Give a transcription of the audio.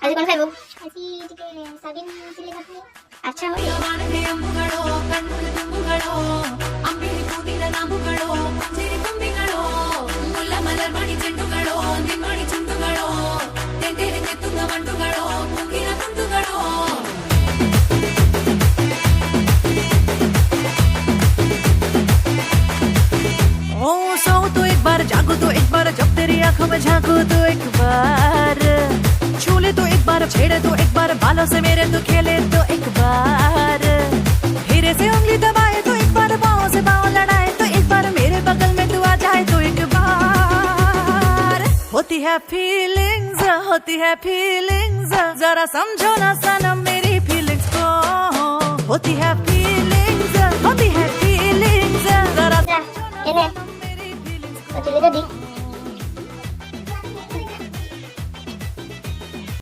আজি কোন খাইব আজি টিকে সাবিন চিলি খাবি আচ্ছা হয় ओ सो तो एक बार जागो तो एक बार जब तेरी आंखों में झांको तो एक बार छू ले तो एक बार छेड़े तो एक बार बालों से मेरे तो खेले तो एक बार धीरे से उंगली दबाए तो एक बार पाँव से पाँव लड़ाए तो एक बार मेरे बगल में तू आ जाए तो एक बार होती है फीलिंग्स जरा समझो ना सनम मेरी फीलिंग्स को होती है फीलिंग्स जरा এনে ও চিলি তো দি